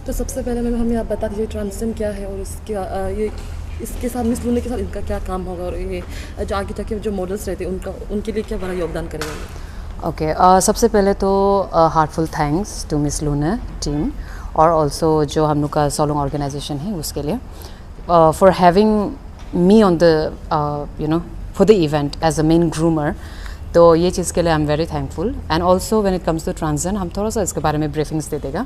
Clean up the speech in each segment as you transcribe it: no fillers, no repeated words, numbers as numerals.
तो सबसे पहले मैम हमें आप बता दीजिए ट्रांसेंड क्या है और ये इसके साथ मिस लूना के साथ इनका क्या काम होगा और ये जो आगे जाके जो मॉडल्स रहते हैं उनके लिए क्या बड़ा योगदान करेगा। ओके सबसे पहले तो heartful thanks to Miss Luna team और ऑल्सो जो हम लोग का सोलोंग ऑर्गेनाइजेशन है उसके लिए for having me on the for the event as a main groomer. तो ये चीज़ के लिए I am very thankful and also when it comes to transgender हम थोड़ा सा इसके बारे में ब्रीफिंग्स दे देगा।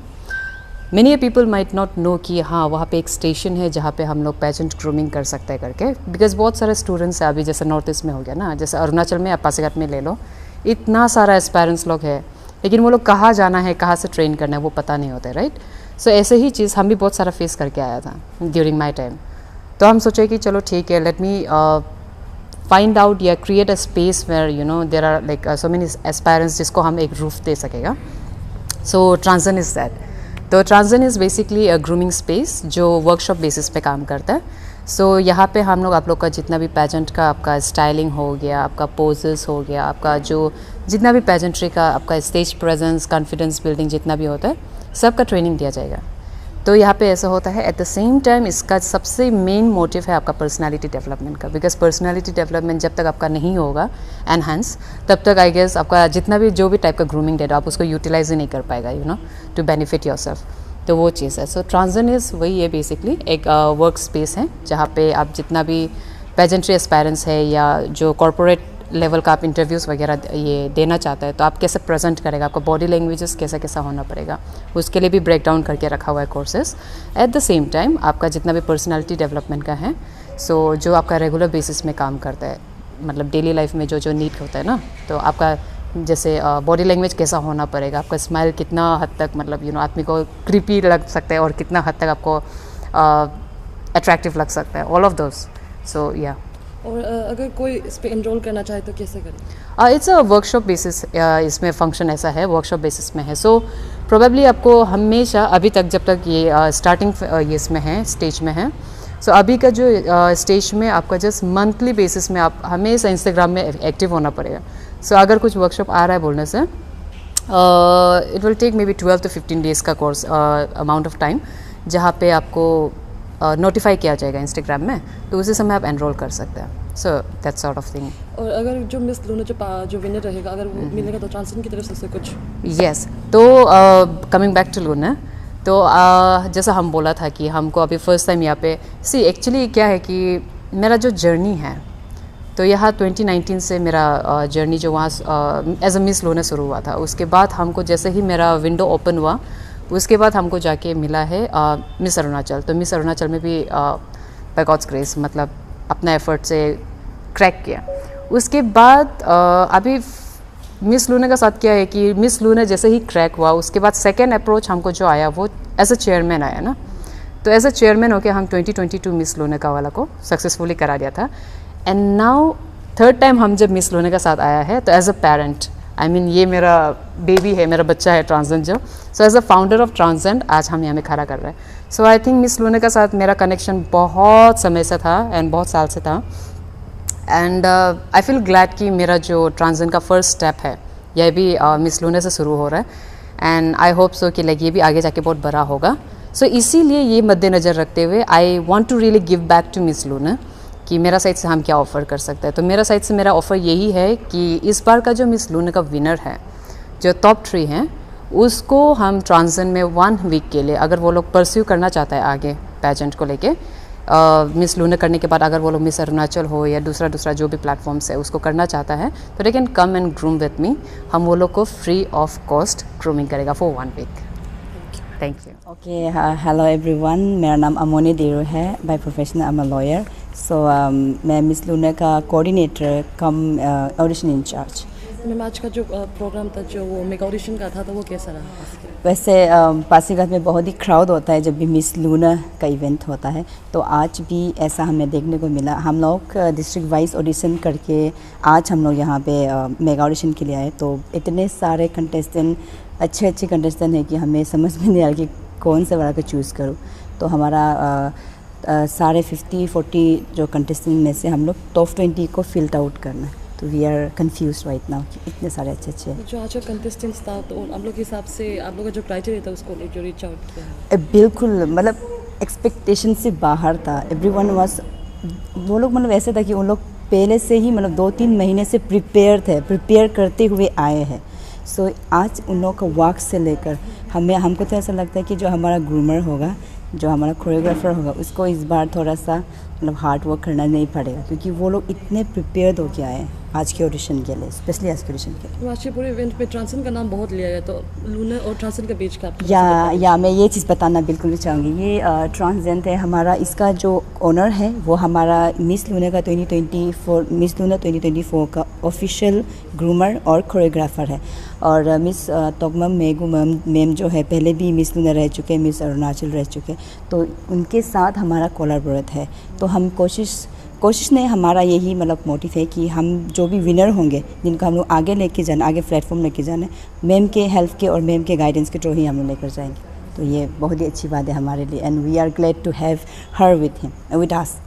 Many people might not know कि हाँ वहाँ पे एक स्टेशन है जहाँ पे हम लोग पेजेंट ग्रूमिंग कर सकते हैं करके, बिकॉज बहुत सारे स्टूडेंट्स हैं अभी जैसे नॉर्थ ईस्ट में हो गया ना, जैसे अरुणाचल में आप पासीघाट में ले लो, इतना सारा एस्पायरेंट्स लोग हैं लेकिन वो लोग कहाँ जाना है कहाँ से ट्रेन करना है वो पता नहीं होता है, राइट। सो ऐसे ही चीज़ हम भी बहुत सारा फेस करके आया था ड्यूरिंग माई टाइम। तो हम सोचे कि चलो ठीक है, लेट मी फाइंड आउट या create a space where there are like so many aspirants जिसको हम एक रूफ दे सकेगा। So transgender is that. तो transgender is basically a grooming space जो वर्कशॉप बेसिस पे काम करता है। सो यहाँ पे हम लोग आप लोग का जितना भी पेजेंट का आपका स्टाइलिंग हो गया, आपका पोजेस हो गया, आपका जो जितना भी पेजेंट्री का आपका स्टेज प्रेजेंस, कॉन्फिडेंस बिल्डिंग जितना भी होता है सबका ट्रेनिंग दिया जाएगा। तो यहाँ पे ऐसा होता है। एट द सेम टाइम इसका सबसे मेन मोटिव है आपका पर्सनालिटी डेवलपमेंट का, बिकॉज पर्सनालिटी डेवलपमेंट जब तक आपका नहीं होगा एनहांस तब तक आई गेस आपका जितना भी जो भी टाइप का ग्रूमिंग डेटा आप उसको यूटिलाइज ही नहीं कर पाएगा टू बेनिफिट योरसेल्फ। तो वो चीज़ है। सो ट्रांसजेंडर वही है बेसिकली एक वर्क स्पेस है जहाँ पे आप जितना भी पेजेंट्री एस्पायरेंट्स है या जो कॉर्पोरेट लेवल का आप इंटरव्यूज़ वगैरह ये देना चाहता है तो आप कैसे प्रेजेंट करेगा, आपका बॉडी लैंग्वेजेस कैसा कैसा होना पड़ेगा, उसके लिए भी ब्रेक डाउन करके रखा हुआ है courses. At the same time आपका जितना भी पर्सनालिटी डेवलपमेंट का है, सो जो आपका रेगुलर बेसिस में काम करता है, मतलब डेली लाइफ में जो नीड होता है ना, तो आपका जैसे बॉडी लैंग्वेज कैसा होना पड़ेगा, आपका स्माइल कितना हद तक मतलब आदमी को क्रीपी लग सकता है और कितना हद तक आपको अट्रैक्टिव लग सकता है, ऑल ऑफ दोस। सो या और अगर कोई इस पर इनरोल करना चाहे तो कैसे करें? इट्स अ वर्कशॉप बेसिस, इसमें फंक्शन ऐसा है वर्कशॉप बेसिस में है। सो प्रोबेबली आपको हमेशा अभी तक जब तक ये स्टार्टिंग ये इसमें है स्टेज में है, सो अभी का जो स्टेज में आपका जस्ट मंथली बेसिस में आप हमेशा इंस्टाग्राम में एक्टिव होना पड़ेगा। सो अगर कुछ वर्कशॉप आ रहा है बोलने से it will take may be 12 to 15 days का कोर्स अमाउंट ऑफ टाइम, जहाँ पे आपको नोटिफाई किया जाएगा इंस्टाग्राम में, तो उसी समय आप एनरोल कर सकते हैं। So that sort of thing. और अगर जो मिस लूना जो विनर रहेगा अगर वो मिलेगा तो ट्रांसजेंडर की तरफ से कुछ यस। तो कमिंग बैक टू लूना, तो जैसा हम बोला था कि हमको अभी फर्स्ट टाइम यहाँ पे एक्चुअली क्या है कि मेरा जो जर्नी है तो यहाँ 2019 से मेरा जर्नी जो वहाँ एज अ मिस लूना शुरू हुआ था। उसके बाद हमको जैसे ही मेरा विंडो ओपन हुआ उसके बाद हमको जाके मिला है मिस अरुणाचल। तो मिस अरुणाचल में भी बाय गॉड्स ग्रेस मतलब अपना एफर्ट से क्रैक किया। उसके बाद अभी मिस लूना का साथ क्या है कि मिस लूना जैसे ही क्रैक हुआ उसके बाद सेकेंड अप्रोच हमको जो आया वो एज अ चेयरमैन आया ना। तो एज अ चेयरमैन होकर हम 2022 मिस लूना का वाला को सक्सेसफुली करा दिया था। एंड नाउ थर्ड टाइम हम जब मिस लूना का साथ आया है तो एज अ पेरेंट ये मेरा बेबी है, मेरा बच्चा है transgender. So as a founder of transgender आज हम यहाँ में खड़ा कर रहे हैं। So I think Miss Luna का साथ मेरा कनेक्शन बहुत समय से था एंड बहुत साल से था। एंड आई फील ग्लैड कि मेरा जो ट्रांसजेंडर का फर्स्ट स्टेप है यह भी मिस लूना से शुरू हो रहा है। एंड आई होप सो कि ये भी आगे जाके बहुत बड़ा होगा। सो इसीलिए ये मद्देनज़र रखते हुए I want to really give back to Miss Luna कि मेरा साइड से हम क्या ऑफ़र कर सकते हैं। तो मेरा साइड से मेरा ऑफ़र यही है कि इस बार का जो मिस लूना का विनर है जो टॉप 3 हैं उसको हम ट्रांसजेंडर में 1 वीक के लिए अगर वो लोग परस्यू करना चाहता है आगे पेजेंट को लेके मिस लूना करने के बाद अगर वो लोग मिस अरुणाचल हो या दूसरा जो भी प्लेटफॉर्म्स है उसको करना चाहता है तो they can come and groom with me. हम वो लोग को फ्री ऑफ कॉस्ट ग्रूमिंग करेगा फॉर 1 week. Thank you. Okay, hello everyone, मेरा नाम अमोनी देरू है। By profession I am a lawyer. So मैं मिस लूना का coordinator cum audition incharge. Ma'am आज का जो प्रोग्राम था जो वो मेगा ऑडिशन का था तो वो कैसा रहा? वैसे पासीघाट में बहुत ही क्राउड होता है जब भी मिस लूना का इवेंट होता है, तो आज भी ऐसा हमें देखने को मिला। हम लोग डिस्ट्रिक्ट वाइज ऑडिशन करके आज हम लोग यहाँ पे मेगा ऑडिशन के लिए आए। तो इतने सारे कंटेस्टेंट अच्छे कंटेस्टेंट हैं कि हमें समझ में नहीं आ रहा कि कौन से वाला को चूज़ करूँ। तो हमारा सारे 50-40 जो कंटेस्टेंट में से हम लोग टॉप 20 को फिल्टर आउट करना है। तो we are confuse right now कि इतने सारे अच्छे अच्छे जो आज का कंटेस्टेंट्स था तो आप लोग के हिसाब से आप लोग का जो क्राइटेरिया था उसको जो रीच आउट किया बिल्कुल मतलब एक्सपेक्टेशन से बाहर था। एवरीवन वाज, वो लोग मतलब ऐसे था कि उन लोग पहले से ही मतलब 2-3 महीने से प्रिपेयर करते हुए आए हैं। सो आज उन लोगों का वर्क से लेकर हमको तो ऐसा लगता है कि जो हमारा ग्रूमर होगा, जो हमारा कोरियोग्राफर होगा, उसको इस बार थोड़ा सा मतलब हार्ड वर्क करना नहीं पड़ेगा, क्योंकि वो लोग इतने प्रिपेयर्ड होके आए हैं आज के ऑडिशन के लिए, स्पेशली आज के ऑडिशन के लिए। तो आज के पूरे इवेंट पे ट्रांसन का नाम बहुत लिया गया, तो लूना और ट्रांसन के बीच का आपको या मैं ये चीज़ बताना बिल्कुल भी चाहूँगी। ये ट्रांसजेंड है हमारा, इसका जो ओनर है वो हमारा मिस लूना का 2024 का ऑफिशियल ग्रूमर और कोरियोग्राफर है। और मिस तोगमम मेगू मैम जो है पहले भी मिस लूना रह चुके, मिस अरुणाचल रह चुके, तो उनके साथ हमारा कोलैबोरेट है। तो हम कोशिश ने हमारा यही मतलब मोटिव है कि हम जो भी विनर होंगे, जिनको हम लोग आगे लेके जाना, आगे प्लेटफॉर्म लेके जाना, मैम के हेल्प के और मैम के गाइडेंस के थ्रू ही हम लोग लेकर जाएंगे। तो ये बहुत ही अच्छी बात है हमारे लिए, and we are glad to have her with us.